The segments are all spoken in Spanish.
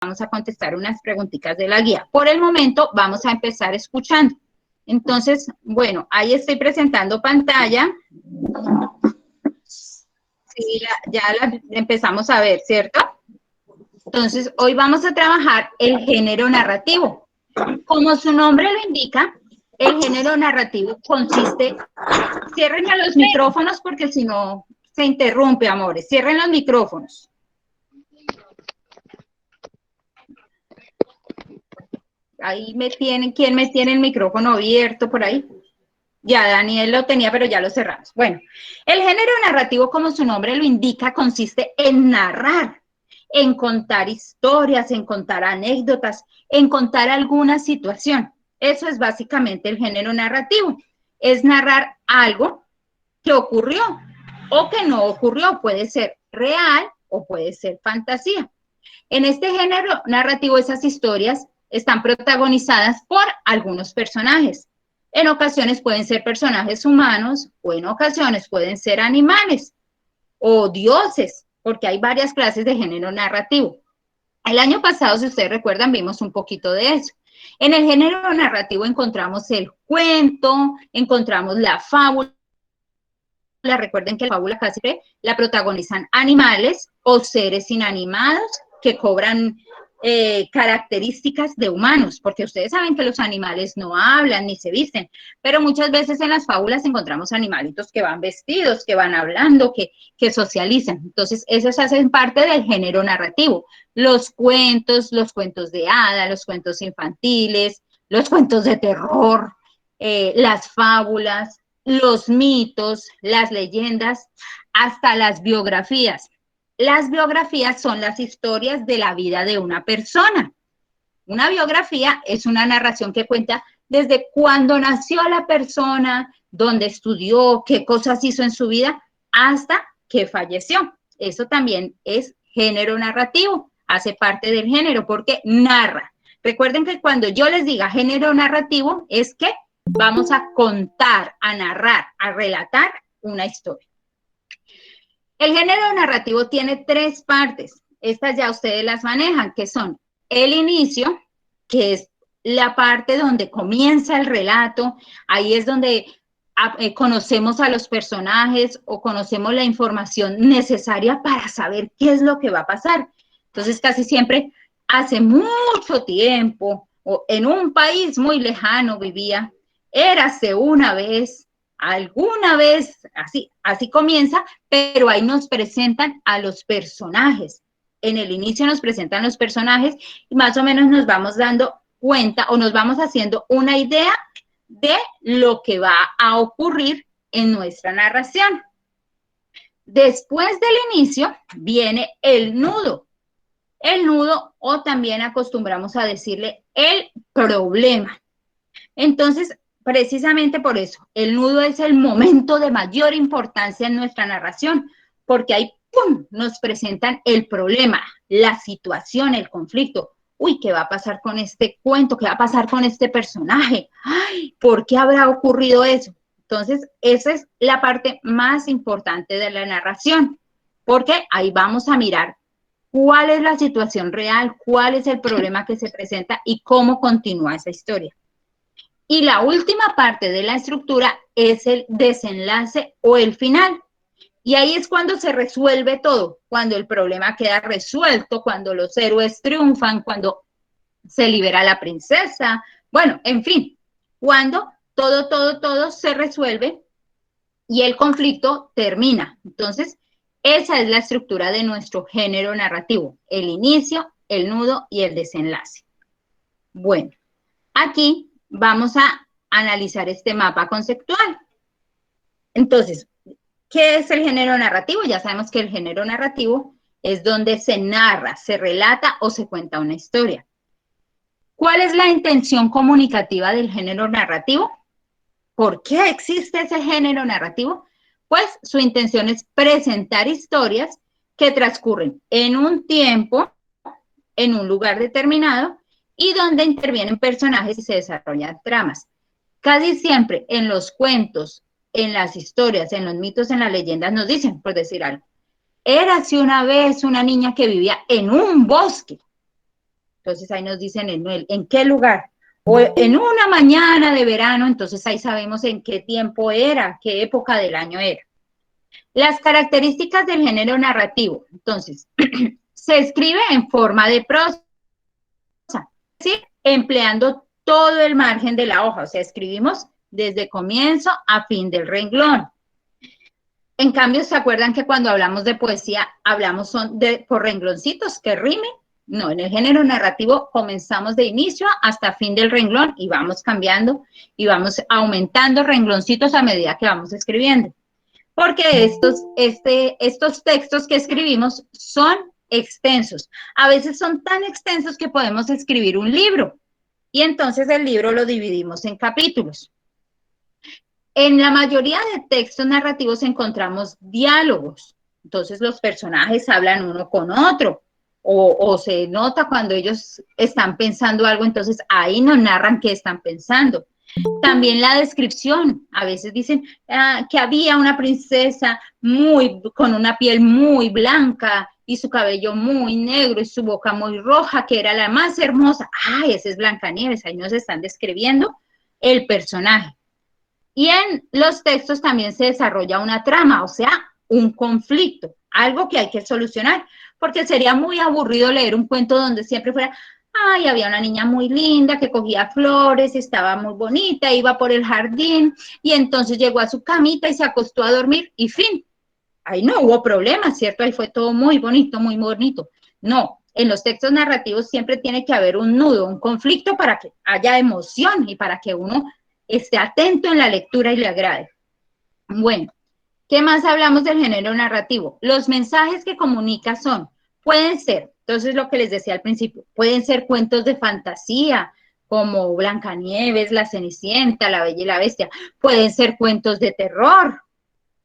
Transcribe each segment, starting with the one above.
vamos a contestar unas preguntitas de la guía. Por el momento vamos a empezar escuchando. Entonces, bueno, ahí estoy presentando pantalla. Sí, ya la empezamos a ver, ¿cierto? Entonces, hoy vamos a trabajar el género narrativo. Como su nombre lo indica, el género narrativo consiste... Cierren los micrófonos porque si no se interrumpe, amores. Cierren los micrófonos. Ahí me tienen, ¿quién me tiene el micrófono abierto por ahí? Ya, Daniel lo tenía, pero ya lo cerramos. Bueno, el género narrativo, como su nombre lo indica, consiste en narrar, en contar historias, en contar anécdotas, en contar alguna situación. Eso es básicamente el género narrativo. Es narrar algo que ocurrió o que no ocurrió. Puede ser real o puede ser fantasía. En este género narrativo, esas historias están protagonizadas por algunos personajes. En ocasiones pueden ser personajes humanos o en ocasiones pueden ser animales o dioses, porque hay varias clases de género narrativo. El año pasado, si ustedes recuerdan, vimos un poquito de eso. En el género narrativo encontramos el cuento, encontramos la fábula. Recuerden que la fábula casi la protagonizan animales o seres inanimados que cobran características de humanos, porque ustedes saben que los animales no hablan ni se visten, pero muchas veces en las fábulas encontramos animalitos que van vestidos, que van hablando, que socializan. Entonces, esos hacen parte del género narrativo. Los cuentos de hada, los cuentos infantiles, los cuentos de terror, las fábulas, los mitos, las leyendas, hasta las biografías. Las biografías son las historias de la vida de una persona. Una biografía es una narración que cuenta desde cuándo nació la persona, dónde estudió, qué cosas hizo en su vida, hasta que falleció. Eso también es género narrativo, hace parte del género porque narra. Recuerden que cuando yo les diga género narrativo es que vamos a contar, a narrar, a relatar una historia. El género narrativo tiene tres partes. Estas ya ustedes las manejan, que son el inicio, que es la parte donde comienza el relato. Ahí es donde conocemos a los personajes o conocemos la información necesaria para saber qué es lo que va a pasar. Entonces, casi siempre, hace mucho tiempo, o en un país muy lejano vivía, érase una vez, alguna vez, así comienza, pero ahí nos presentan a los personajes. En el inicio nos presentan los personajes y más o menos nos vamos dando cuenta o nos vamos haciendo una idea de lo que va a ocurrir en nuestra narración. Después del inicio viene el nudo. El nudo, o también acostumbramos a decirle el problema. Entonces, precisamente por eso, el nudo es el momento de mayor importancia en nuestra narración, porque ahí, ¡pum!, nos presentan el problema, la situación, el conflicto. Uy, ¿qué va a pasar con este cuento? ¿Qué va a pasar con este personaje? Ay, ¿por qué habrá ocurrido eso? Entonces, esa es la parte más importante de la narración, porque ahí vamos a mirar cuál es la situación real, cuál es el problema que se presenta y cómo continúa esa historia. Y la última parte de la estructura es el desenlace o el final. Y ahí es cuando se resuelve todo, cuando el problema queda resuelto, cuando los héroes triunfan, cuando se libera la princesa, bueno, en fin, cuando todo se resuelve y el conflicto termina. Entonces, esa es la estructura de nuestro género narrativo, el inicio, el nudo y el desenlace. Bueno, aquí vamos a analizar este mapa conceptual. Entonces, ¿qué es el género narrativo? Ya sabemos que el género narrativo es donde se narra, se relata o se cuenta una historia. ¿Cuál es la intención comunicativa del género narrativo? ¿Por qué existe ese género narrativo? Pues su intención es presentar historias que transcurren en un tiempo, en un lugar determinado y donde intervienen personajes y se desarrollan tramas. Casi siempre en los cuentos, en las historias, en los mitos, en las leyendas nos dicen, por decir algo, érase una vez una niña que vivía en un bosque. Entonces ahí nos dicen en qué lugar. O en una mañana de verano, entonces ahí sabemos en qué tiempo era, qué época del año era. Las características del género narrativo. Entonces, se escribe en forma de prosa, ¿sí? Empleando todo el margen de la hoja, o sea, escribimos desde comienzo a fin del renglón. En cambio, ¿se acuerdan que cuando hablamos de poesía, hablamos por rengloncitos que rimen? No, en el género narrativo comenzamos de inicio hasta fin del renglón y vamos cambiando y vamos aumentando rengloncitos a medida que vamos escribiendo. Porque estos textos que escribimos son extensos. A veces son tan extensos que podemos escribir un libro y entonces el libro lo dividimos en capítulos. En la mayoría de textos narrativos encontramos diálogos, entonces los personajes hablan uno con otro, o se nota cuando ellos están pensando algo, entonces ahí nos narran qué están pensando. También la descripción, a veces dicen que había una princesa con una piel muy blanca y su cabello muy negro y su boca muy roja, que era la más hermosa. ¡Ay, esa es Blancanieves! Ahí nos están describiendo el personaje. Y en los textos también se desarrolla una trama, o sea, un conflicto, algo que hay que solucionar, porque sería muy aburrido leer un cuento donde siempre fuera, ay, había una niña muy linda que cogía flores, estaba muy bonita, iba por el jardín y entonces llegó a su camita y se acostó a dormir y fin. Ahí no hubo problema, ¿cierto? Ahí fue todo muy bonito, muy bonito. No, en los textos narrativos siempre tiene que haber un nudo, un conflicto para que haya emoción y para que uno esté atento en la lectura y le agrade. Bueno, ¿qué más hablamos del género narrativo? Los mensajes que comunica pueden ser, entonces lo que les decía al principio, pueden ser cuentos de fantasía, como Blancanieves, La Cenicienta, La Bella y la Bestia, pueden ser cuentos de terror,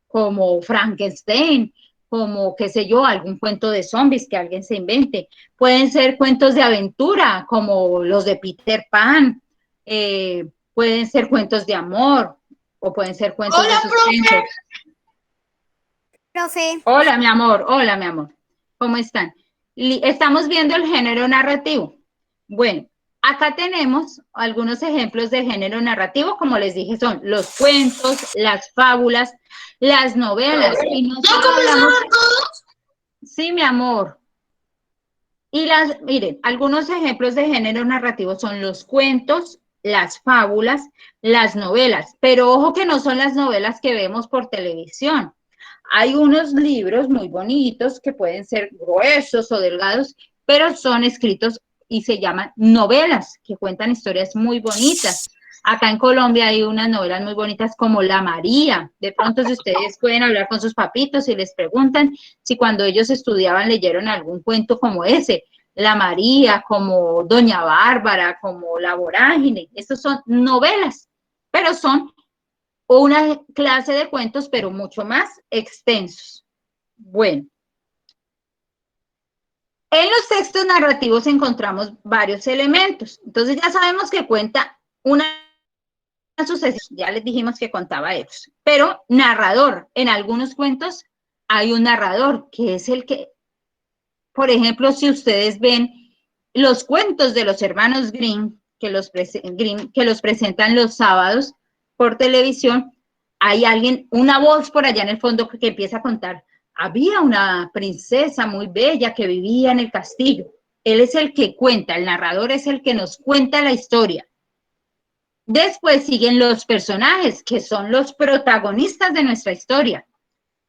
como Frankenstein, como, qué sé yo, algún cuento de zombies que alguien se invente. Pueden ser cuentos de aventura, como los de Peter Pan. Pueden ser cuentos de amor, o pueden ser cuentos de suspenso. Profe. Hola, mi amor. Hola, mi amor. ¿Cómo están? Estamos viendo el género narrativo. Bueno, acá tenemos algunos ejemplos de género narrativo, como les dije, son los cuentos, las fábulas, las novelas. Y no solo hablamos... Sí, mi amor. Y miren, algunos ejemplos de género narrativo son los cuentos, las fábulas, las novelas, pero ojo que no son las novelas que vemos por televisión. Hay unos libros muy bonitos que pueden ser gruesos o delgados, pero son escritos y se llaman novelas, que cuentan historias muy bonitas. Acá en Colombia hay unas novelas muy bonitas como La María. De pronto, si ustedes pueden hablar con sus papitos y les preguntan si cuando ellos estudiaban leyeron algún cuento como ese, La María, como Doña Bárbara, como La Vorágine. Estos son novelas, pero son una clase de cuentos, pero mucho más extensos. Bueno, en los textos narrativos encontramos varios elementos. Entonces ya sabemos que cuenta una sucesión, ya les dijimos que contaba hechos, pero narrador. En algunos cuentos hay un narrador que es el que, por ejemplo, si ustedes ven los cuentos de los hermanos Grimm, que los presentan los sábados por televisión, hay alguien, una voz por allá en el fondo que empieza a contar, había una princesa muy bella que vivía en el castillo. Él es el que cuenta, el narrador es el que nos cuenta la historia. Después siguen los personajes, que son los protagonistas de nuestra historia.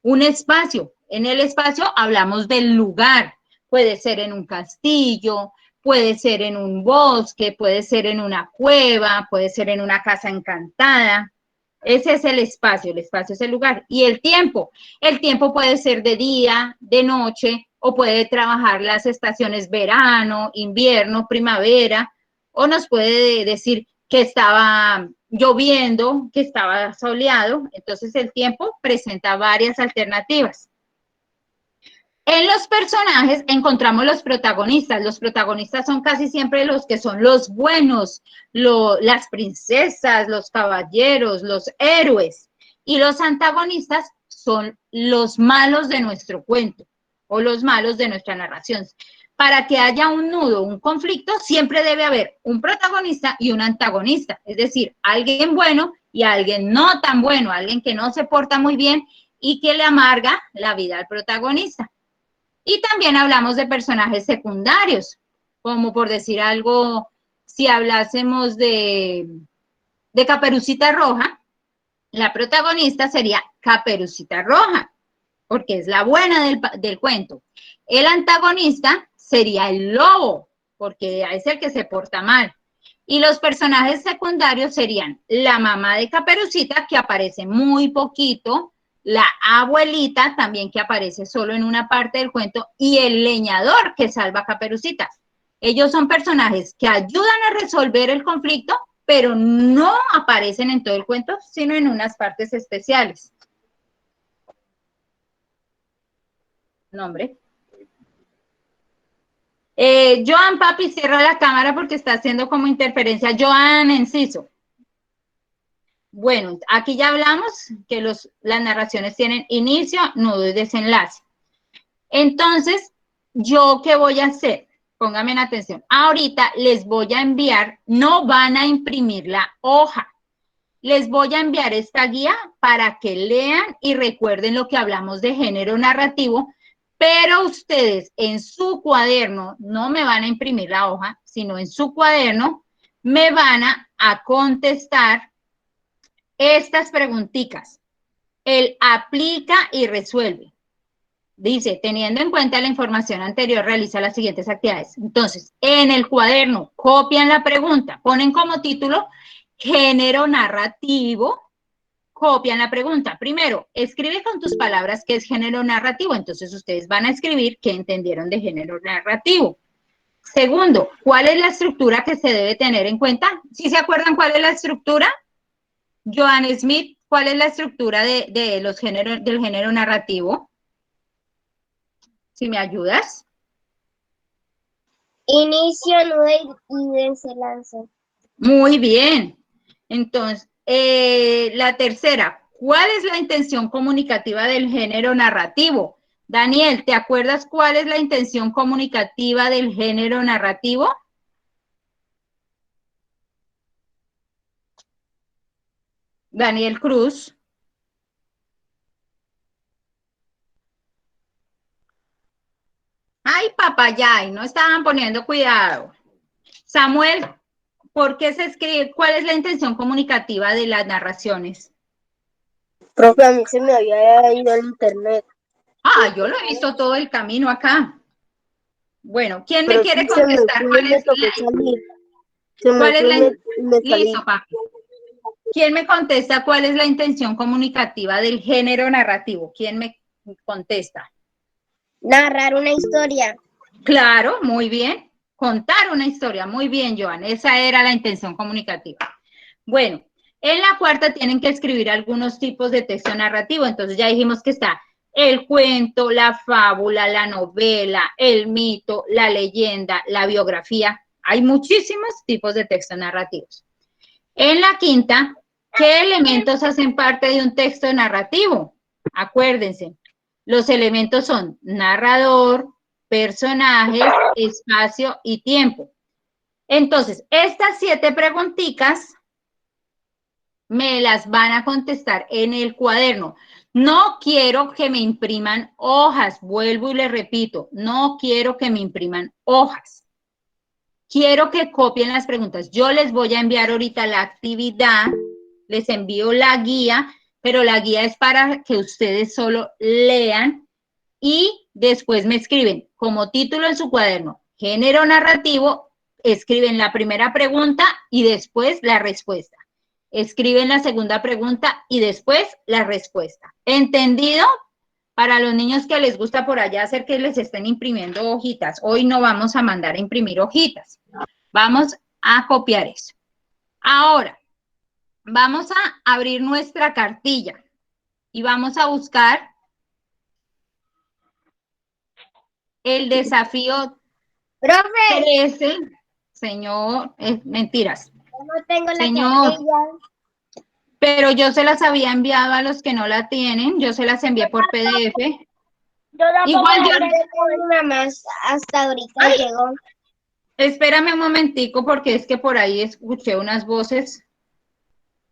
Un espacio. En el espacio hablamos del lugar. Puede ser en un castillo, puede ser en un bosque, puede ser en una cueva, puede ser en una casa encantada. Ese es el espacio es el lugar. Y el tiempo puede ser de día, de noche, o puede trabajar las estaciones verano, invierno, primavera, o nos puede decir que estaba lloviendo, que estaba soleado. Entonces el tiempo presenta varias alternativas. En los personajes encontramos los protagonistas. Los protagonistas son casi siempre los que son los buenos, las princesas, los caballeros, los héroes. Y los antagonistas son los malos de nuestro cuento o los malos de nuestra narración. para que haya un nudo, un conflicto, siempre debe haber un protagonista y un antagonista, es decir, alguien bueno y alguien no tan bueno, alguien que no se porta muy bien y que le amarga la vida al protagonista. Y también hablamos de personajes secundarios, como por decir algo, si hablásemos de Caperucita Roja, la protagonista sería Caperucita Roja, porque es la buena del cuento. El antagonista sería el lobo, porque es el que se porta mal. Y los personajes secundarios serían la mamá de Caperucita, que aparece muy poquito, la abuelita también, que aparece solo en una parte del cuento, y el leñador, que salva a Caperucita. Ellos son personajes que ayudan a resolver el conflicto, pero no aparecen en todo el cuento, sino en unas partes especiales. Nombre. Joan, papi, cierra la cámara porque está haciendo como interferencia. Joan Enciso. Bueno, aquí ya hablamos que las narraciones tienen inicio, nudo y desenlace. Entonces, ¿yo qué voy a hacer? Pónganme en atención. Ahorita les voy a enviar, no van a imprimir la hoja. Les voy a enviar esta guía para que lean y recuerden lo que hablamos de género narrativo, pero ustedes en su cuaderno, no me van a imprimir la hoja, sino en su cuaderno, me van a contestar estas preguntitas. El aplica y resuelve. Dice, teniendo en cuenta la información anterior, realiza las siguientes actividades. Entonces, en el cuaderno, copian la pregunta, ponen como título género narrativo, copian la pregunta. Primero, escribe con tus palabras qué es género narrativo. Entonces, ustedes van a escribir qué entendieron de género narrativo. Segundo, ¿cuál es la estructura que se debe tener en cuenta? ¿Sí se acuerdan cuál es la estructura? Joan Smith, ¿cuál es la estructura de los géneros, del género narrativo? Si me ayudas. Inicio, nudo y desenlace. Muy bien. Entonces, la tercera, ¿cuál es la intención comunicativa del género narrativo? Daniel, ¿te acuerdas cuál es la intención comunicativa del género narrativo? Daniel Cruz. Ay, papayay, no estaban poniendo cuidado. Samuel, ¿por qué se escribe? ¿Cuál es la intención comunicativa de las narraciones? Profe, a mí se me había ido el internet. Ah, yo lo he visto todo el camino acá. Bueno, ¿quién me Pero quiere sí se me contestar fue cuál y me es tocó salir. Se me cuál es fue la y me salí. listo, papi? ¿Quién me contesta cuál es la intención comunicativa del género narrativo? ¿Quién me contesta? Narrar una historia. Claro, muy bien. Contar una historia, muy bien, Joan. Esa era la intención comunicativa. Bueno, en la cuarta tienen que escribir algunos tipos de texto narrativo. Entonces ya dijimos que está el cuento, la fábula, la novela, el mito, la leyenda, la biografía. Hay muchísimos tipos de textos narrativos. En la quinta, ¿qué elementos hacen parte de un texto narrativo? Acuérdense, los elementos son narrador, personajes, espacio y tiempo. Entonces, estas 7 preguntitas me las van a contestar en el cuaderno. No quiero que me impriman hojas, vuelvo y les repito, no quiero que me impriman hojas. Quiero que copien las preguntas. Yo les voy a enviar ahorita la actividad, les envío la guía, pero la guía es para que ustedes solo lean y después me escriben como título en su cuaderno, género narrativo, escriben la primera pregunta y después la respuesta. Escriben la segunda pregunta y después la respuesta. ¿Entendido? Para los niños que les gusta por allá hacer que les estén imprimiendo hojitas. Hoy no vamos a mandar a imprimir hojitas. Vamos a copiar eso. Ahora, vamos a abrir nuestra cartilla y vamos a buscar el desafío Profe, 13. Señor, mentiras. yo no tengo la Señor, cartilla. pero yo se las había enviado a los que no la tienen. Yo se las envié por PDF. Igual yo, una más hasta ahorita llegó. espérame un momentico porque es que por ahí escuché unas voces.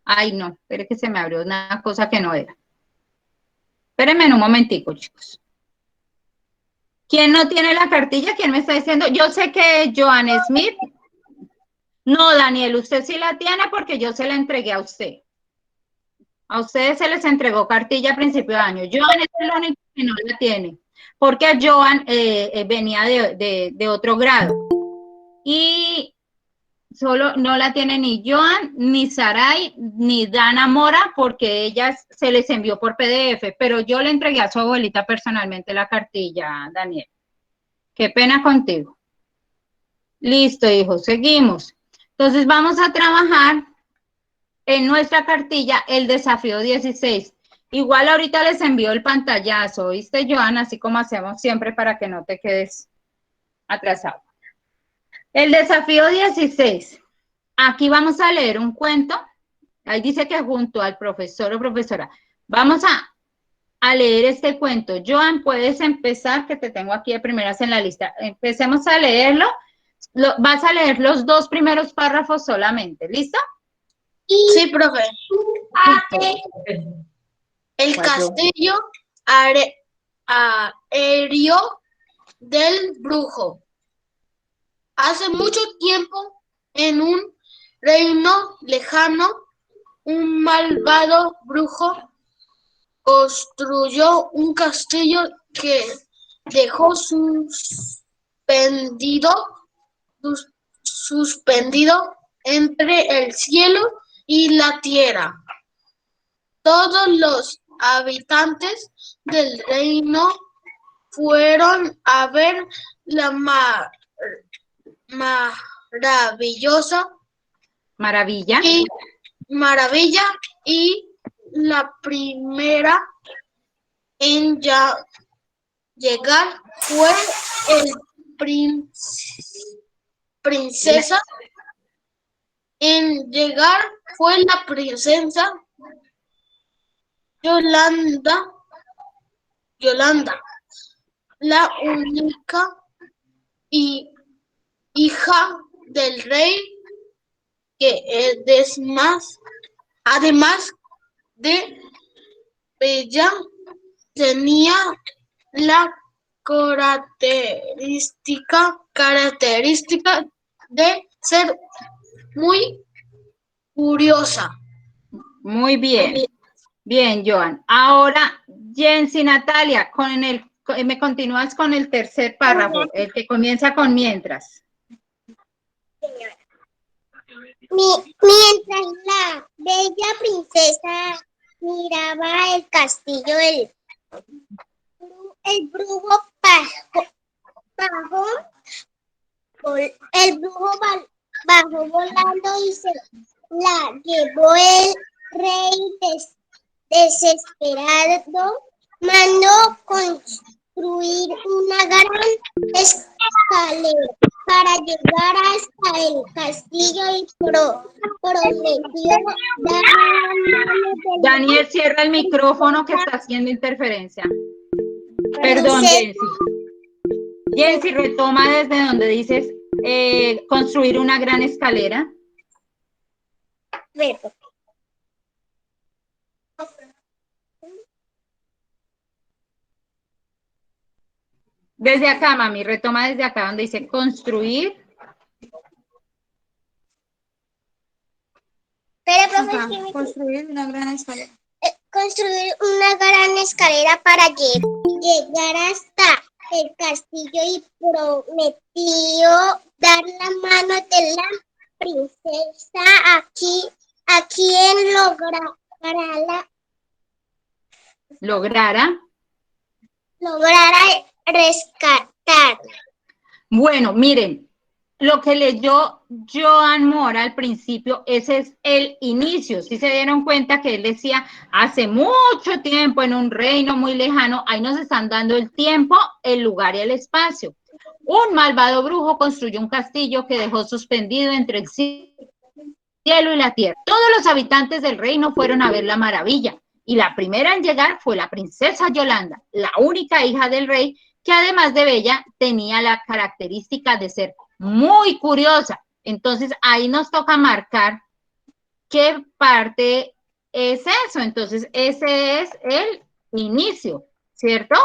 Ay, no, espere que se me abrió una cosa que no era. Espérenme un momentico, chicos. ¿Quién no tiene la cartilla? ¿Quién me está diciendo? Yo sé que Joan Smith. No, Daniel, usted sí la tiene porque yo se la entregué a usted. A ustedes se les entregó cartilla a principio de año. Joan es el único que no la tiene, porque a Joan venía de otro grado. Y solo no la tiene ni Joan, ni Saray, ni Dana Mora, porque ellas se les envió por PDF, pero yo le entregué a su abuelita personalmente la cartilla, Daniel. Qué pena contigo. Listo, hijo, seguimos. Entonces vamos a trabajar en nuestra cartilla el desafío 16. Igual ahorita les envío el pantallazo, ¿viste, Joan? Así como hacemos siempre para que no te quedes atrasado. El desafío 16. Aquí vamos a leer un cuento. Ahí dice que junto al profesor o profesora. Vamos a leer este cuento. Joan, puedes empezar, que te tengo aquí de primeras en la lista. Empecemos a leerlo. Vas a leer los 2 primeros párrafos solamente. ¿Listo? Sí, profe. Listo. El castillo aéreo del brujo. Hace mucho tiempo, en un reino lejano, un malvado brujo construyó un castillo que dejó suspendido entre el cielo y la tierra. Todos los habitantes del reino fueron a ver la maravillosa Maravilla. maravilla y la primera en llegar fue el princesa. En llegar fue la princesa Yolanda, la única hija del rey que es además de bella, tenía la característica de ser muy curiosa. Muy bien. Bien, Joan. Ahora, Jensi, Natalia, me continúas con el tercer párrafo, el que comienza con mientras. Mientras la bella princesa miraba el castillo, el brujo bajó volando y se la llevó el rey desesperado. Mandó construir una gran escalera para llegar hasta el castillo y prometió dar la mano de Daniel, cierra el micrófono que está haciendo interferencia. Perdón, Jensi. Jensi, retoma desde donde dices construir una gran escalera. Desde acá, mami, retoma desde acá donde dice construir. Construir una gran escalera. Construir una gran escalera para llegar hasta el castillo y prometió dar la mano de la princesa a quien lograra rescatar. Bueno, miren, lo que leyó Joan Mora al principio, ese es el inicio. Si se dieron cuenta que él decía, hace mucho tiempo en un reino muy lejano, ahí nos están dando el tiempo, el lugar y el espacio. Un malvado brujo construyó un castillo que dejó suspendido entre el cielo y la tierra. Todos los habitantes del reino fueron a ver la maravilla Y la primera en llegar fue la princesa Yolanda, la única hija del rey, que además de bella, tenía la característica de ser muy curiosa. Entonces, ahí nos toca marcar qué parte es eso. Entonces, ese es el inicio, ¿cierto?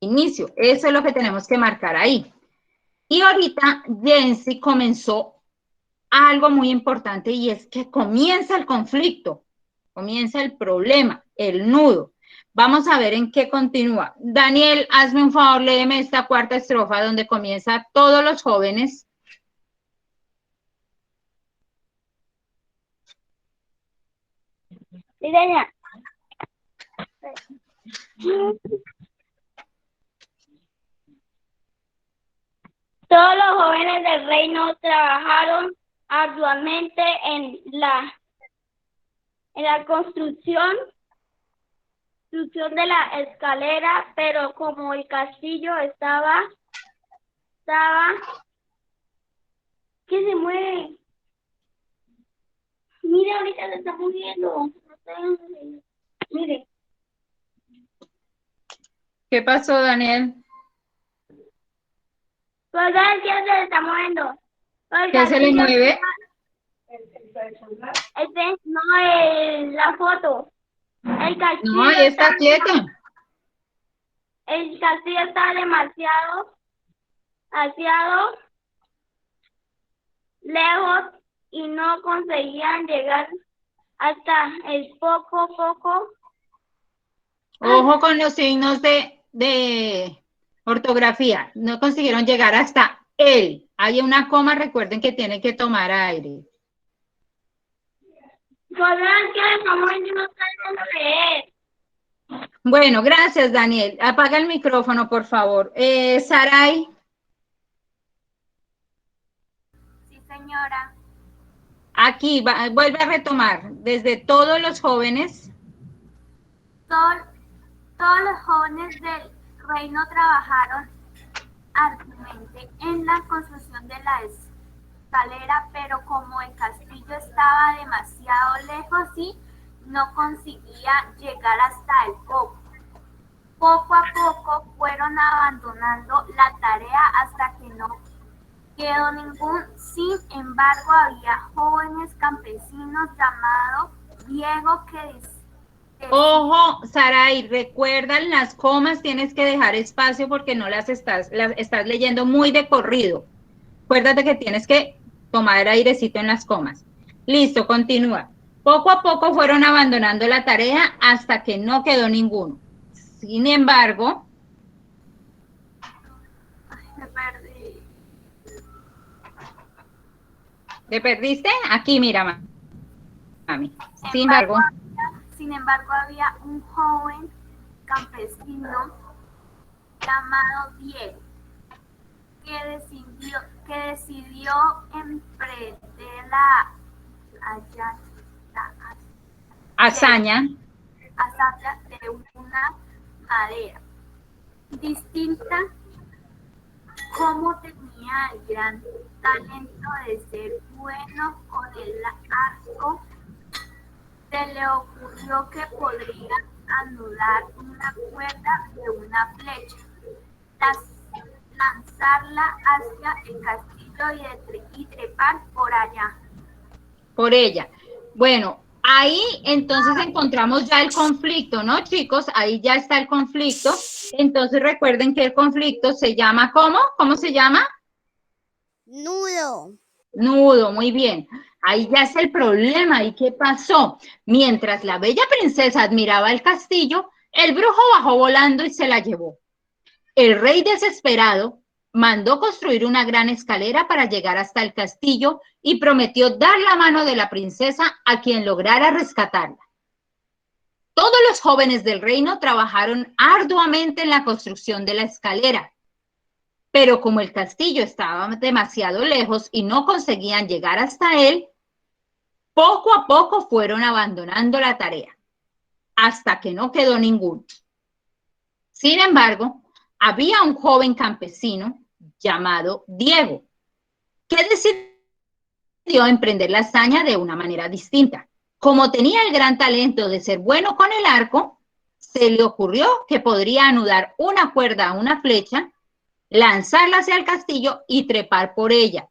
Inicio, eso es lo que tenemos que marcar ahí. Y ahorita Jency comenzó algo muy importante y es que comienza el conflicto, comienza el problema, el nudo. Vamos a ver en qué continúa. Daniel, hazme un favor, léeme esta cuarta estrofa donde comienza todos los jóvenes. Sí, doña. Todos los jóvenes del reino trabajaron arduamente en la construcción de la escalera, pero como el castillo estaba que se mueve. Mire, ahorita se está moviendo. Mire. ¿Qué pasó, Daniel? Pues ¿sabes qué se está moviendo? ¿Qué se le mueve? No, la foto. El castillo No, ahí está quieto. El castillo está demasiado lejos y no conseguían llegar hasta el poco. Ojo con los signos de ortografía. No consiguieron llegar hasta él. Hay una coma, recuerden que tienen que tomar aire. ¿Podrán que el momento no saben leer? Bueno, gracias, Daniel. Apaga el micrófono, por favor. Saray. Sí, señora. Aquí, vuelve a retomar. Desde todos los jóvenes. Todos los jóvenes del reino trabajaron arduamente en la construcción de la escalera, pero como el castillo estaba demasiado lejos y no conseguía llegar hasta el poco. Poco a poco fueron abandonando la tarea hasta que no quedó ningún. Sin embargo, había jóvenes campesinos llamados Diego que Ojo, Saray, recuerdan las comas, tienes que dejar espacio porque no las estás leyendo muy de corrido. Acuérdate que tienes que tomar airecito en las comas. Listo, continúa. Poco a poco fueron abandonando la tarea hasta que no quedó ninguno. Sin embargo... Me perdí. ¿Te perdiste? Aquí, mira, mami. Sin embargo, había un joven campesino llamado Diego que decidió emprender la hazaña de una madera distinta, como tenía el gran talento de ser bueno con el arco, se le ocurrió que podría anudar una cuerda de una flecha, lanzarla hacia el castillo y trepar por allá. Por ella. Bueno, ahí entonces encontramos ya el conflicto, ¿no, chicos? Ahí ya está el conflicto. Entonces recuerden que el conflicto se llama, ¿cómo? ¿Cómo se llama? Nudo. Nudo, muy bien. Ahí ya es el problema. ¿Y qué pasó? Mientras la bella princesa admiraba el castillo, el brujo bajó volando y se la llevó. El rey, desesperado, mandó construir una gran escalera para llegar hasta el castillo y prometió dar la mano de la princesa a quien lograra rescatarla. Todos los jóvenes del reino trabajaron arduamente en la construcción de la escalera, pero como el castillo estaba demasiado lejos y no conseguían llegar hasta él, poco a poco fueron abandonando la tarea, hasta que no quedó ninguno. Sin embargo, había un joven campesino llamado Diego, que decidió emprender la hazaña de una manera distinta. Como tenía el gran talento de ser bueno con el arco, se le ocurrió que podría anudar una cuerda a una flecha, lanzarla hacia el castillo y trepar por ella.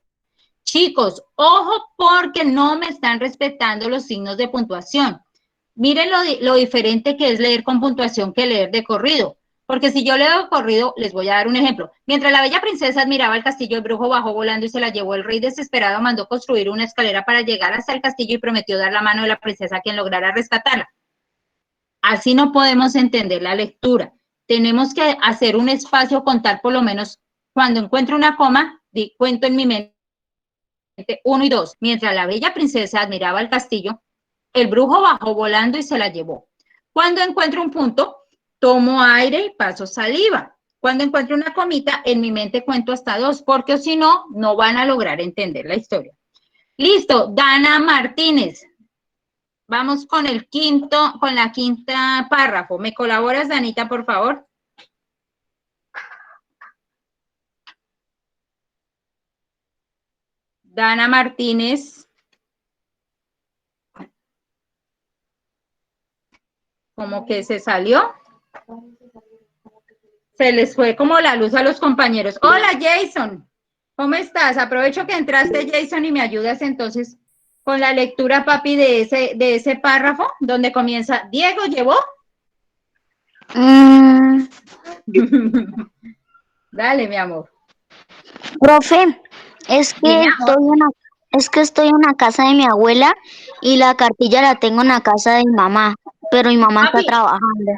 Chicos, ojo porque no me están respetando los signos de puntuación. Miren lo diferente que es leer con puntuación que leer de corrido. Porque si yo leo de corrido, les voy a dar un ejemplo. Mientras la bella princesa admiraba el castillo, el brujo bajó volando y se la llevó. El rey desesperado mandó construir una escalera para llegar hasta el castillo y prometió dar la mano de la princesa a quien lograra rescatarla. Así no podemos entender la lectura. Tenemos que hacer un espacio, contar por lo menos cuando encuentro una coma, cuento en mi mente 1 y 2. Mientras la bella princesa admiraba el castillo, el brujo bajó volando y se la llevó. Cuando encuentro un punto, tomo aire y paso saliva. Cuando encuentro una comita, en mi mente cuento hasta 2, porque si no, no van a lograr entender la historia. Listo, Dana Martínez. Vamos con la quinta párrafo. ¿Me colaboras, Danita, por favor? Dana Martínez. Como que se salió. Se les fue como la luz a los compañeros. Hola, Jason. ¿Cómo estás? Aprovecho que entraste, Jason, y me ayudas entonces con la lectura, papi, de ese párrafo donde comienza, Diego llevó. Dale, mi amor. Profe, es que Dime, amor. estoy en la casa de mi abuela y la cartilla la tengo en la casa de mi mamá, pero mi mamá está Papi, trabajando.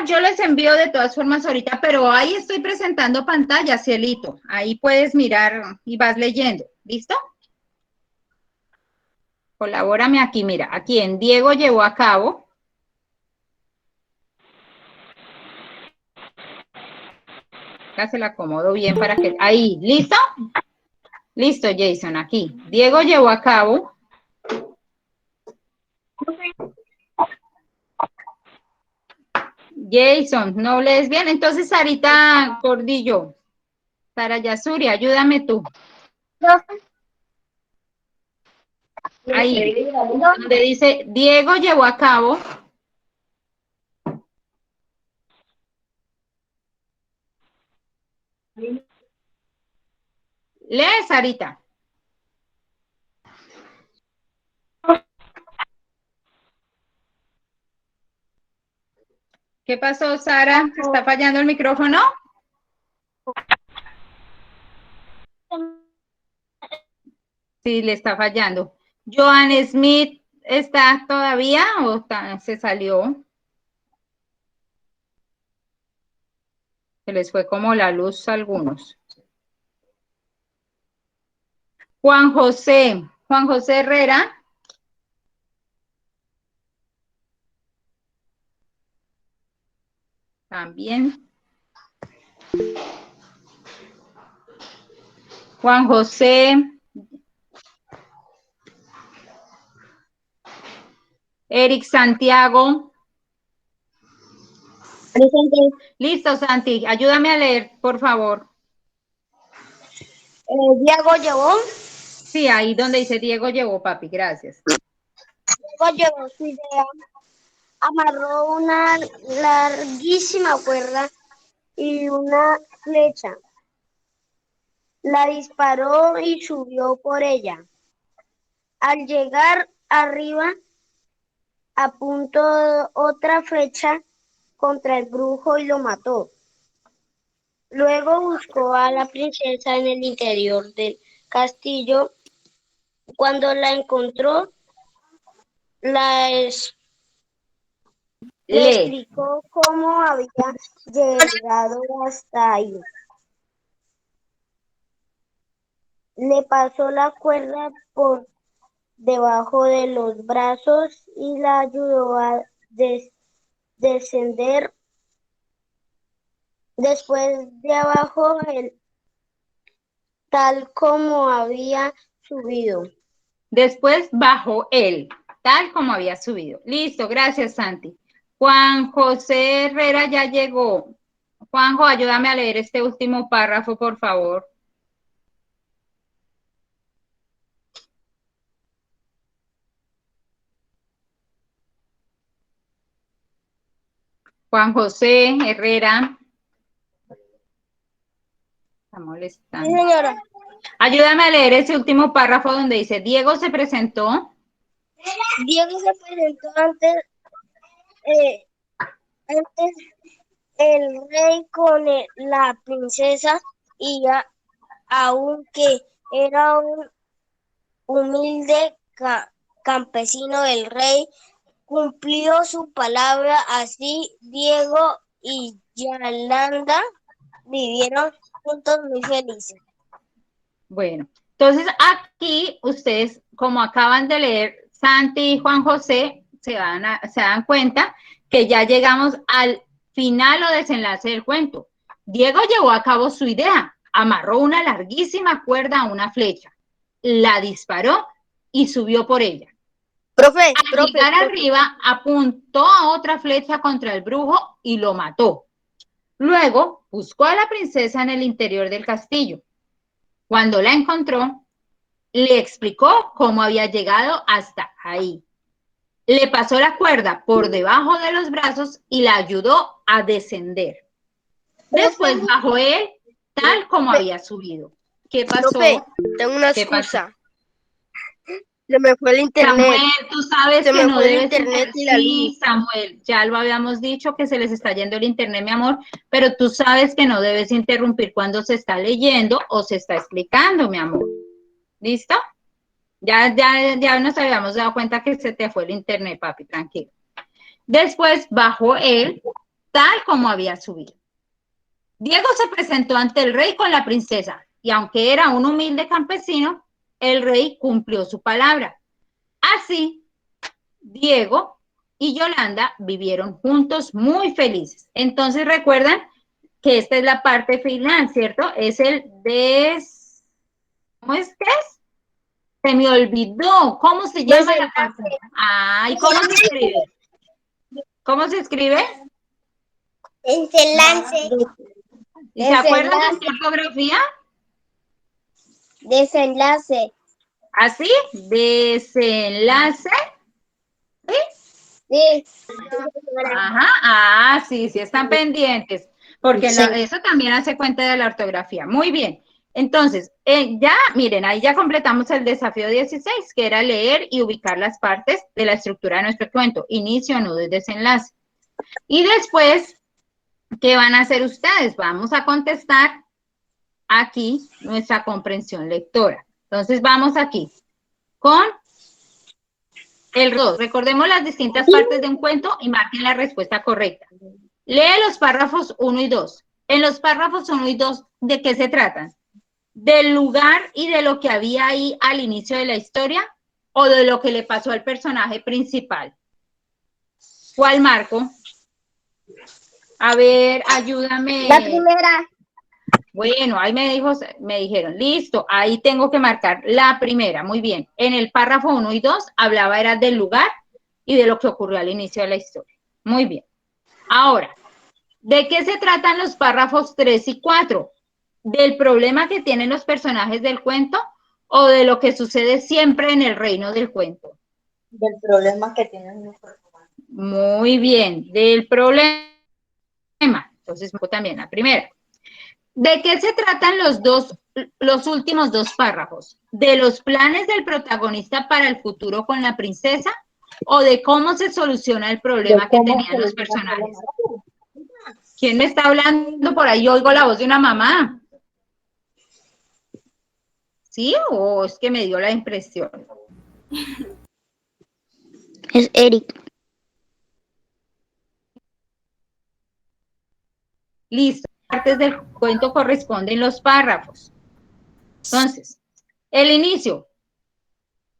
yo les envío de todas formas ahorita, pero ahí estoy presentando pantalla, cielito. Ahí puedes mirar y vas leyendo. ¿Listo? Colabórame aquí, mira, aquí en Diego llevó a cabo. Acá se la acomodo bien para que... Ahí, ¿listo? Listo, Jason, aquí. Diego llevó a cabo. Jason, ¿no lees bien? Entonces, Sarita Gordillo, Sara Yasuri, ayúdame tú. Ahí, donde dice, Diego llevó a cabo. Lee, Sarita. ¿Qué pasó, Sara? ¿Está fallando el micrófono? Sí, le está fallando. Joan Smith, ¿está todavía o se salió? Se les fue como la luz a algunos. Juan José Herrera. También. Juan José. Eric Santiago. Presente. Listo, Santi. Ayúdame a leer, por favor. Diego llevó. Sí, ahí donde dice Diego llevó, papi. Gracias. Diego llevó su idea. Amarró una larguísima cuerda y una flecha. La disparó y subió por ella. Al llegar arriba, apuntó otra flecha contra el brujo y lo mató. Luego buscó a la princesa en el interior del castillo. Cuando la encontró, le explicó cómo había llegado hasta ahí. Le pasó la cuerda por debajo de los brazos y la ayudó a descender. Después de abajo, tal como había subido. Después bajó él, tal como había subido. Listo, gracias, Santi. Juan José Herrera ya llegó. Juanjo, ayúdame a leer este último párrafo, por favor. Juan José Herrera. Está molestando. Sí, señora. Ayúdame a leer ese último párrafo donde dice, Diego se presentó. Diego se presentó antes el rey con la princesa y aunque era un humilde campesino, el rey cumplió su palabra. Así Diego y Yolanda vivieron juntos muy felices. Bueno, entonces aquí ustedes, como acaban de leer Santi y Juan José, se dan cuenta que ya llegamos al final o desenlace del cuento. Diego llevó a cabo su idea, amarró una larguísima cuerda a una flecha, la disparó y subió por ella. Al llegar arriba, apuntó a otra flecha contra el brujo y lo mató. Luego, buscó a la princesa en el interior del castillo. Cuando la encontró, le explicó cómo había llegado hasta ahí. Le pasó la cuerda por debajo de los brazos y la ayudó a descender. Después bajó él tal como había subido. ¿Qué pasó? Profe, tengo una excusa. Se me fue el internet. Samuel, tú sabes que no debes internet y la luz. Samuel, ya lo habíamos dicho que se les está yendo el internet, mi amor, pero tú sabes que no debes interrumpir cuando se está leyendo o se está explicando, mi amor. ¿Listo? Ya nos habíamos dado cuenta que se te fue el internet, papi, tranquilo. Después bajó él tal como había subido. Diego se presentó ante el rey con la princesa y aunque era un humilde campesino, el rey cumplió su palabra. Así, Diego y Yolanda vivieron juntos muy felices. Entonces recuerdan que esta es la parte final, ¿cierto? Es el ¿cómo es que es? Se me olvidó. ¿Cómo se llama la parte? Ay, ¿cómo se escribe? ¿Cómo se escribe? Desenlace. ¿Y se acuerdan de qué ortografía? Desenlace. ¿Así? Desenlace. ¿Sí? Sí. Ajá, sí, están pendientes, porque eso también hace cuenta de la ortografía. Muy bien. Entonces, ya, miren, ahí ya completamos el desafío 16, que era leer y ubicar las partes de la estructura de nuestro cuento, inicio, nudo y desenlace. Y después, ¿qué van a hacer ustedes? Vamos a contestar aquí nuestra comprensión lectora. Entonces, vamos aquí con el 2. Recordemos las distintas partes de un cuento y marquen la respuesta correcta. Lee los párrafos 1 y 2. En los párrafos 1 y 2, ¿de qué se tratan? ¿Del lugar y de lo que había ahí al inicio de la historia o de lo que le pasó al personaje principal? ¿Cuál marco? A ver, ayúdame. La primera. Bueno, ahí me dijeron, listo, ahí tengo que marcar la primera, muy bien. En el párrafo 1 y 2 hablaba era del lugar y de lo que ocurrió al inicio de la historia. Muy bien. Ahora, ¿de qué se tratan los párrafos 3 y 4? ¿Del problema que tienen los personajes del cuento o de lo que sucede siempre en el reino del cuento? Del problema que tienen los personajes. Muy bien, del problema. Entonces, también la primera. ¿De qué se tratan los últimos dos párrafos? ¿De los planes del protagonista para el futuro con la princesa o de cómo se soluciona el problema que tenían los personajes? ¿Quién me está hablando por ahí? Yo oigo la voz de una mamá. ¿Sí? ¿O es que me dio la impresión? Es Eric. Listo. Partes del cuento corresponden los párrafos. Entonces, el inicio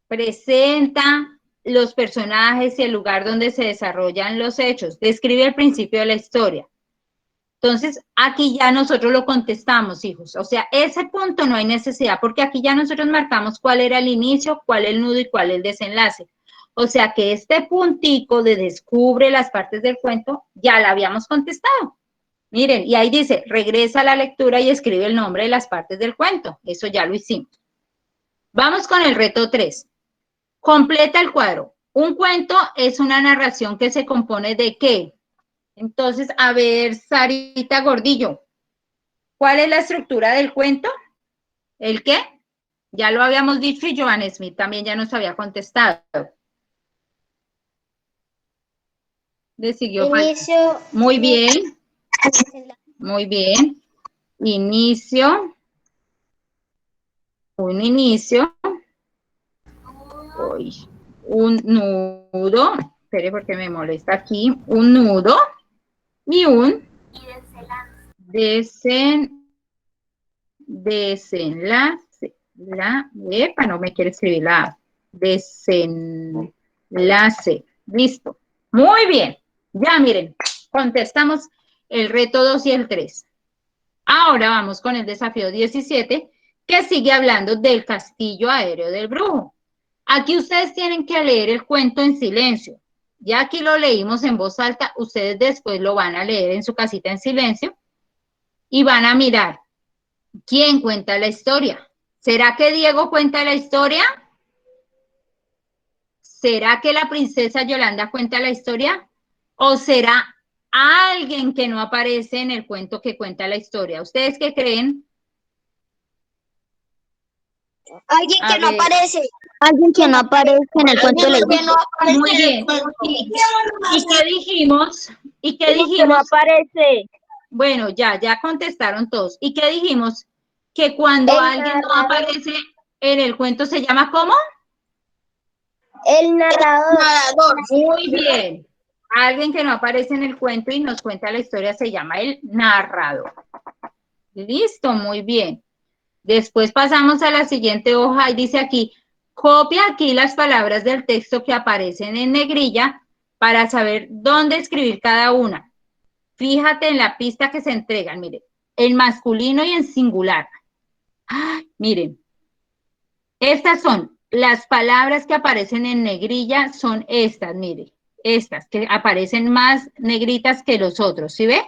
presenta los personajes y el lugar donde se desarrollan los hechos. Describe el principio de la historia. Entonces, aquí ya nosotros lo contestamos, hijos. O sea, ese punto no hay necesidad porque aquí ya nosotros marcamos cuál era el inicio, cuál el nudo y cuál el desenlace. O sea, que este puntico de descubre las partes del cuento ya la habíamos contestado. Miren, y ahí dice, regresa a la lectura y escribe el nombre de las partes del cuento. Eso ya lo hicimos. Vamos con el reto 3. Completa el cuadro. Un cuento es una narración que se compone de ¿qué? Entonces, a ver, Sarita Gordillo, ¿cuál es la estructura del cuento? ¿El qué? Ya lo habíamos dicho y Joan Smith también ya nos había contestado. Le siguió. Inicio. Muy bien, muy bien. Inicio. Un inicio. Uy, un nudo. Espere porque me molesta aquí. Un nudo y un Y desenlace. desenlace. Epa, no me quiere escribir la A. Desenlace. Listo. Muy bien. Ya miren, contestamos el reto 2 y el 3. Ahora vamos con el desafío 17, que sigue hablando del castillo aéreo del brujo. Aquí ustedes tienen que leer el cuento en silencio. Ya aquí lo leímos en voz alta, ustedes después lo van a leer en su casita en silencio y van a mirar quién cuenta la historia. ¿Será que Diego cuenta la historia? ¿Será que la princesa Yolanda cuenta la historia? ¿O será alguien que no aparece en el cuento que cuenta la historia? ¿Ustedes qué creen? Alguien A que no ver. aparece. Alguien que no aparece en el cuento de la Alguien que no aparece Muy en el bien. cuento. ¿Y qué dijimos? ¿Y qué Que no dijimos? aparece. Bueno, ya contestaron todos. ¿Y qué dijimos? Que cuando El alguien no narrador. aparece en el cuento se llama ¿cómo? El narrador. Muy bien. Alguien que no aparece en el cuento y nos cuenta la historia se llama el narrador. Listo, muy bien. Después pasamos a la siguiente hoja y dice aquí, copia aquí las palabras del texto que aparecen en negrilla para saber dónde escribir cada una. Fíjate en la pista que se entregan, miren, en masculino y en singular. Miren, estas son las palabras que aparecen en negrilla, son estas, miren, estas que aparecen más negritas que los otros, ¿sí ve?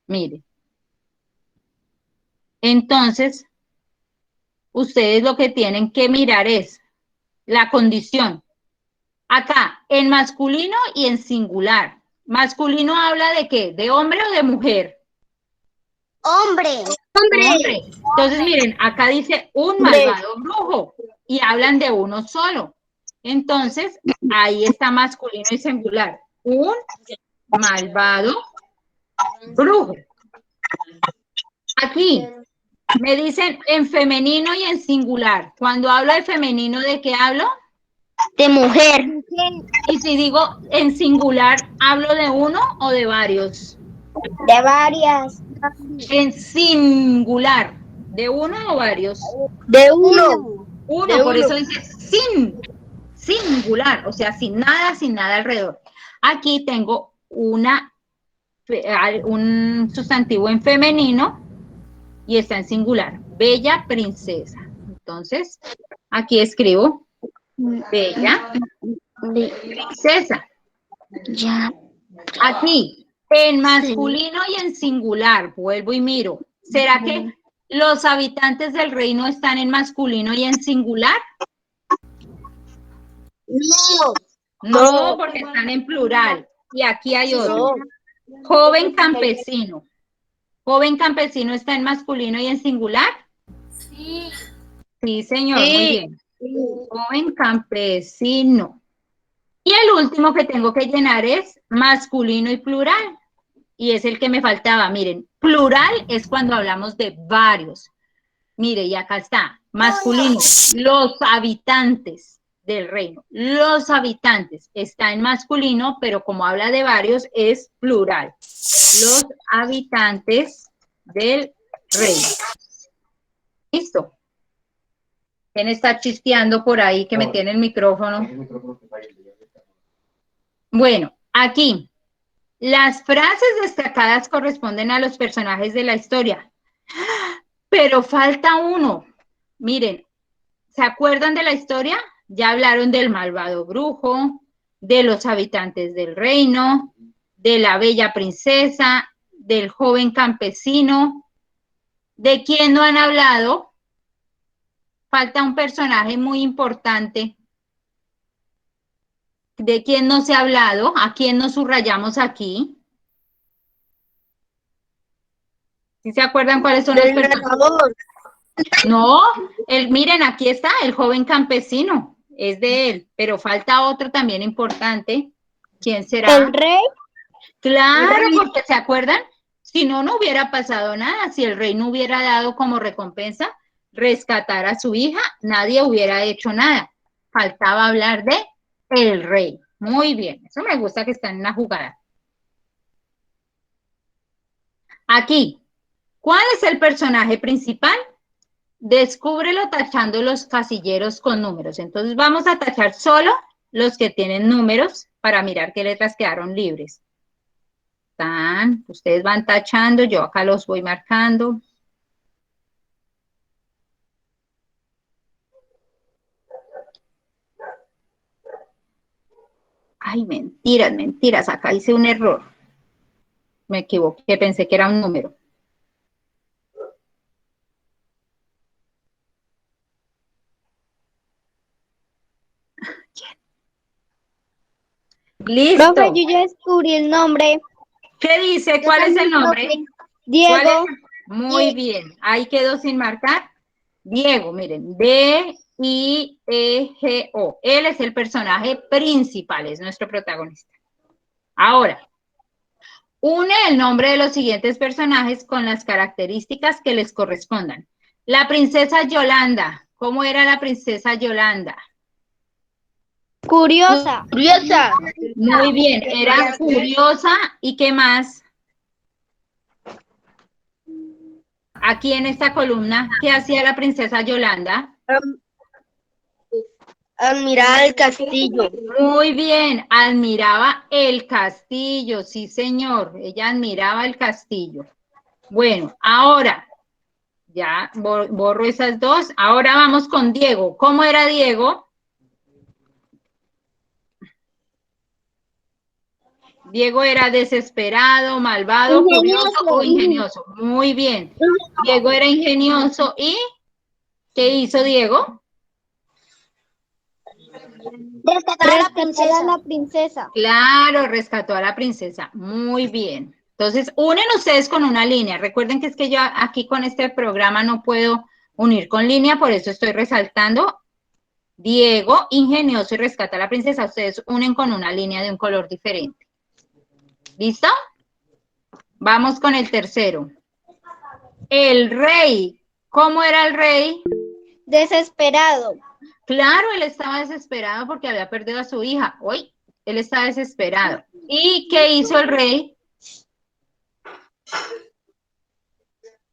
Miren. Entonces, ustedes lo que tienen que mirar es la condición. Acá, en masculino y en singular. Masculino habla de qué, de hombre o de mujer. Hombre. Hombre. Entonces, miren, acá dice un malvado brujo y hablan de uno solo. Entonces, ahí está masculino y singular. Un malvado brujo. Aquí me dicen en femenino y en singular. Cuando hablo de femenino, ¿de qué hablo? de mujer. Y si digo en singular, ¿hablo de uno o de varios? De varias. En singular, ¿de uno o varios? De uno. Uno, De por uno. eso dice singular, o sea, sin nada alrededor. Aquí tengo un sustantivo en femenino y está en singular. Bella princesa. Entonces, aquí escribo bella princesa. Ya. Aquí, en masculino y en singular, vuelvo y miro. ¿Será que los habitantes del reino están en masculino y en singular? No. No, porque están en plural. Y aquí hay otro. Joven campesino. Joven campesino está en masculino y en singular. Sí. Sí, señor, muy bien. Joven campesino. Y el último que tengo que llenar es masculino y plural. Y es el que me faltaba. Miren, plural es cuando hablamos de varios. Mire, y acá está, masculino, los habitantes del reino. Los habitantes está en masculino, pero como habla de varios, es plural. Los habitantes del reino. Listo. ¿Quién está chisteando por ahí que me tiene el micrófono? Bueno, aquí. Las frases destacadas corresponden a los personajes de la historia, pero falta uno. Miren, ¿se acuerdan de la historia? Ya hablaron del malvado brujo, de los habitantes del reino, de la bella princesa, del joven campesino. ¿De quién no han hablado? Falta un personaje muy importante. ¿De quién no se ha hablado? ¿A quién nos subrayamos aquí? ¿Sí se acuerdan cuáles son los Del personajes? narrador. No, miren, aquí está el joven campesino, es de él, pero falta otro también importante. ¿Quién será? El rey. Claro, porque ¿se acuerdan? Si no, no hubiera pasado nada. Si el rey no hubiera dado como recompensa rescatar a su hija, nadie hubiera hecho nada. Faltaba hablar de el rey. Muy bien, eso me gusta que está en la jugada. Aquí, ¿cuál es el personaje principal? Descúbrelo tachando los casilleros con números. Entonces vamos a tachar solo los que tienen números para mirar qué letras quedaron libres. Ustedes van tachando, yo acá los voy marcando. Ay, mentiras, mentiras, acá hice un error. Me equivoqué, pensé que era un número. Listo. Profe, yo ya descubrí el nombre. ¿Qué dice? ¿Cuál es el nombre? Diego. ¿Cuál es? Muy bien, ahí quedó sin marcar. Diego, miren, D-I-E-G-O. Él es el personaje principal, es nuestro protagonista. Ahora, une el nombre de los siguientes personajes con las características que les correspondan. La princesa Yolanda. ¿Cómo era la princesa Yolanda? Curiosa. Curiosa. Muy bien, era curiosa. ¿Y qué más? Aquí en esta columna, ¿qué hacía la princesa Yolanda? Admirar el castillo. Muy bien, admiraba el castillo, sí señor, ella admiraba el castillo. Bueno, ahora, ya borro esas dos, ahora vamos con Diego. ¿Cómo era Diego? Diego era desesperado, malvado, curioso o ingenioso. Muy bien, Diego era ingenioso y ¿qué hizo Diego? Rescatar a la princesa. Claro, rescató a la princesa. Muy bien. Entonces, unen ustedes con una línea. Recuerden que es que yo aquí con este programa no puedo unir con línea, por eso estoy resaltando. Diego, ingenioso y rescata a la princesa. Ustedes unen con una línea de un color diferente. ¿Listo? Vamos con el tercero. El rey. ¿Cómo era el rey? Desesperado. Claro, él estaba desesperado porque había perdido a su hija. Hoy, él está desesperado. ¿Y qué hizo el rey?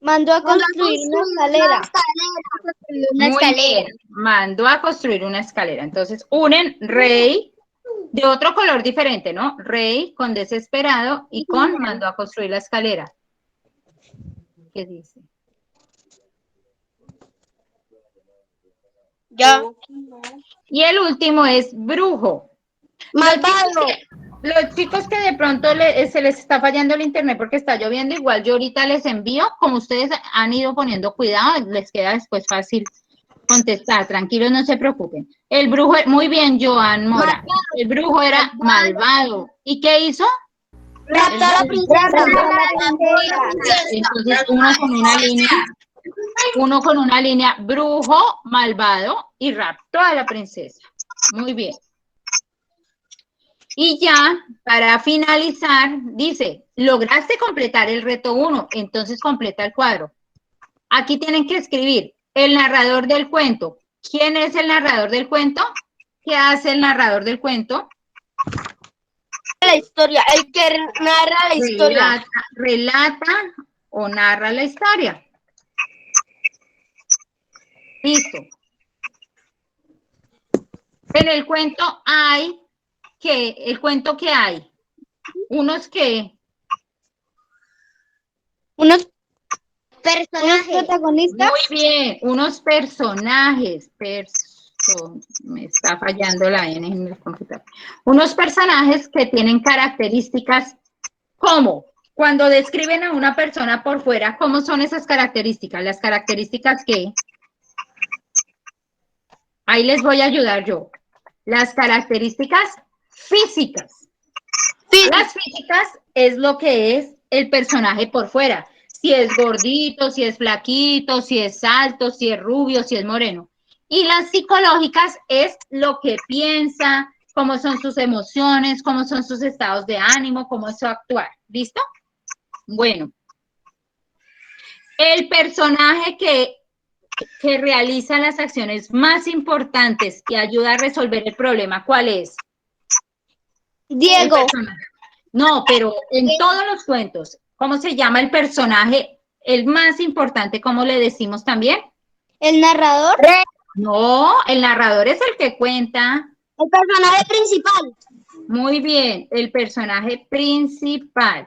Mandó a construir una escalera. Muy bien, mandó a construir una escalera. Entonces, unen rey de otro color diferente, ¿no? Rey con desesperado y con mandó a construir la escalera. ¿Qué dice? Ya. Y el último es brujo. Malvado. Los chicos que de pronto se les está fallando el internet porque está lloviendo, igual yo ahorita les envío, como ustedes han ido poniendo cuidado, les queda después fácil contestar, tranquilos, no se preocupen. El brujo, muy bien, Joan Mora, el brujo era malvado. ¿Y qué hizo? Raptó a la princesa. Entonces uno con una línea, brujo, malvado y raptó a la princesa. Muy bien. Y ya, para finalizar, dice, lograste completar el reto 1, entonces completa el cuadro. Aquí tienen que escribir el narrador del cuento. ¿Quién es el narrador del cuento? ¿Qué hace el narrador del cuento? La historia, el que narra la historia. Relata o narra la historia. Listo. En el cuento hay el cuento que hay, unos protagonistas. Muy bien, unos personajes, me está fallando la N en el computador. Unos personajes que tienen características como cuando describen a una persona por fuera, ¿cómo son esas características? Las características que ahí les voy a ayudar yo. Las características físicas. Las físicas es lo que es el personaje por fuera. si es gordito, si es flaquito, si es alto, si es rubio, si es moreno. Y las psicológicas es lo que piensa, cómo son sus emociones, cómo son sus estados de ánimo, cómo es su actuar. ¿Listo? Bueno. El personaje que realiza las acciones más importantes y ayuda a resolver el problema, ¿cuál es? Diego. No, pero en todos los cuentos, ¿cómo se llama el personaje, el más importante, cómo le decimos también? El narrador. No, el narrador es el que cuenta. El personaje principal. Muy bien, el personaje principal.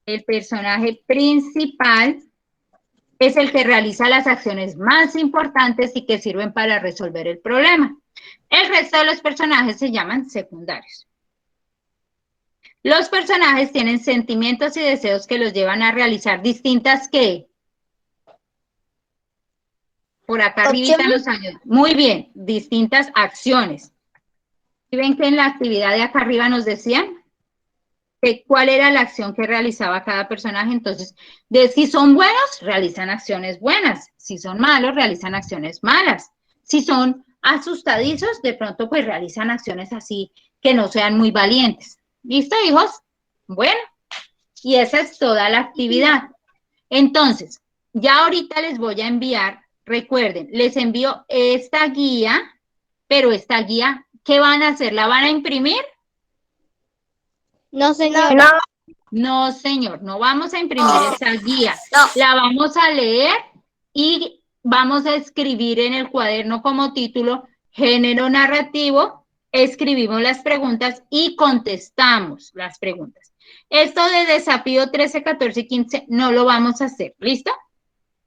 El personaje principal es el que realiza las acciones más importantes y que sirven para resolver el problema. El resto de los personajes se llaman secundarios. Los personajes tienen sentimientos y deseos que los llevan a realizar distintas, ¿qué? Por acá arriba los años. Muy bien, distintas acciones. ¿Y ven que en la actividad de acá arriba nos decían cuál era la acción que realizaba cada personaje? Entonces, si son buenos, realizan acciones buenas. Si son malos, realizan acciones malas. Si son asustadizos, de pronto pues realizan acciones así que no sean muy valientes. ¿Listo, hijos? Bueno, y esa es toda la actividad. Entonces, ya ahorita les voy a enviar, recuerden, les envío esta guía, pero esta guía, ¿qué van a hacer? ¿La van a imprimir? No, señor. No, señor, no vamos a imprimir esa guía. La vamos a leer y vamos a escribir en el cuaderno como título género narrativo, escribimos las preguntas y contestamos las preguntas. Esto de desafío 13, 14 y 15 no lo vamos a hacer, ¿listo?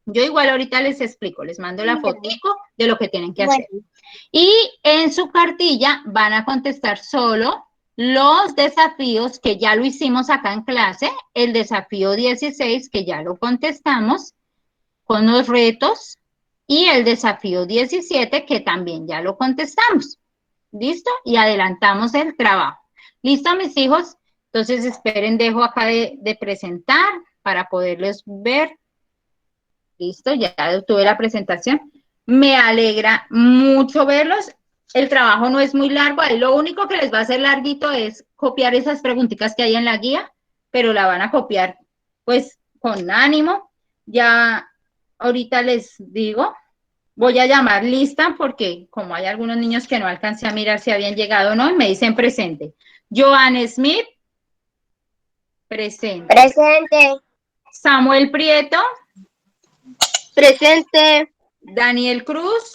Yo igual ahorita les explico, les mando la fotico de lo que tienen que hacer. Y en su cartilla van a contestar solo los desafíos que ya lo hicimos acá en clase, el desafío 16 que ya lo contestamos con los retos y el desafío 17 que también ya lo contestamos. ¿Listo? Y adelantamos el trabajo. ¿Listo, mis hijos? Entonces esperen, dejo acá de presentar para poderles ver. Listo, ya tuve la presentación. Me alegra mucho verlos. El trabajo no es muy largo, ahí lo único que les va a hacer larguito es copiar esas preguntitas que hay en la guía, pero la van a copiar pues con ánimo. Ya ahorita les digo, voy a llamar lista porque como hay algunos niños que no alcancé a mirar si habían llegado o no, y me dicen presente. Joan Smith, presente. Presente. Samuel Prieto. Presente. Daniel Cruz.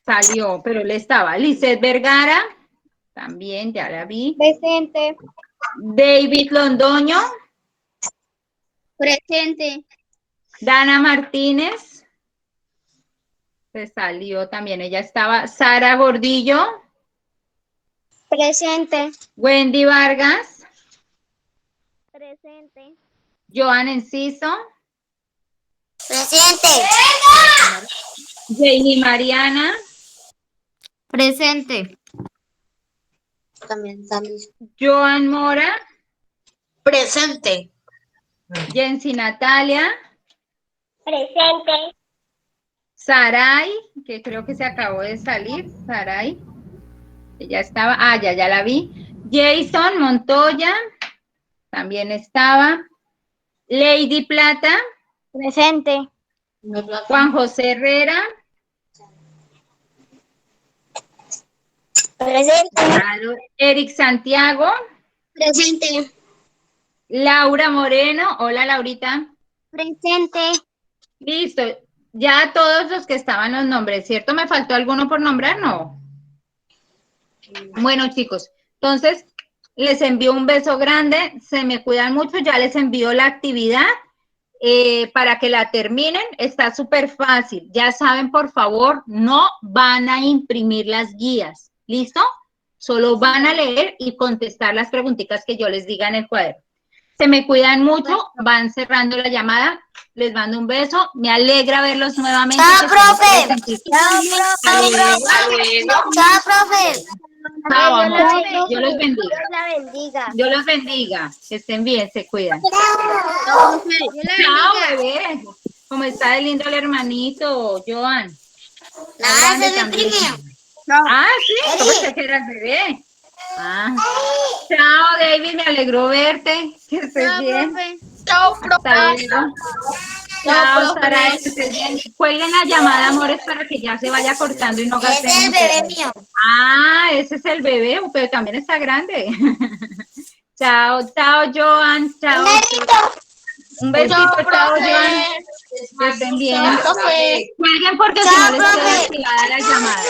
Salió, pero él estaba. Lizeth Vergara, también ya la vi. Presente. David Londoño. Presente. Dana Martínez. Se salió también, ella estaba. Sara Gordillo. Presente. Wendy Vargas. Presente. Joan Enciso. Presente. Jamie Mariana. Presente. También también. Joan Mora. Presente. Jensi Natalia. Presente. Saray, que creo que se acabó de salir. Saray. Ella estaba. Ah, ya la vi. Jason Montoya. También estaba. Lady Plata. Presente. Juan José Herrera. Presente. Eric Santiago. Presente. Laura Moreno. Hola, Laurita. Presente. Listo. Ya todos los que estaban los nombres, ¿cierto? ¿Me faltó alguno por nombrar? No. Bueno, chicos, entonces les envío un beso grande. Se me cuidan mucho. Ya les envío la actividad. Para que la terminen, está súper fácil. Ya saben, por favor, no van a imprimir las guías. ¿Listo? Solo van a leer y contestar las preguntitas que yo les diga en el cuaderno. Se me cuidan mucho, van cerrando la llamada. Les mando un beso. Me alegra verlos nuevamente. ¡Chao, profe! ¡Chao, profe! ¡Chao, profe! Chao, Dios la amor. bendiga. Dios los bendiga. Dios la bendiga. Dios los bendiga. Que estén bien, se cuidan. Chao, profe. Dios la Chao, bendiga. bebé. ¿Cómo está de lindo el hermanito, Joan? Está Nada, grande ese es mi también. primo. Ah, sí, yo pensé que era el bebé. Ah. Chao, David, me alegró verte. Que estés Chao, bien. profe. Chao, Hasta luego. Chao, Sara, que estés bien. Cuelguen la llamada, amores, para que ya se vaya cortando y no Ese gasten es el internet. bebé mío. Ah, ese es el bebé, pero también está grande. Chao, chao, Joan. Chao. Un besito, chao, Joan. Que estén bien. Chao, profe. Cuelguen porque si no les queda activada la llamada.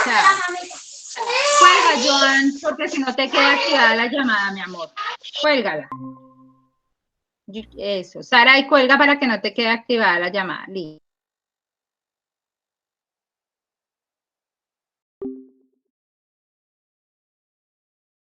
Chao. Cuelga, Joan, porque si no te queda activada la llamada, mi amor. Cuélgala. Eso. Sara, y cuelga para que no te quede activada la llamada. Listo.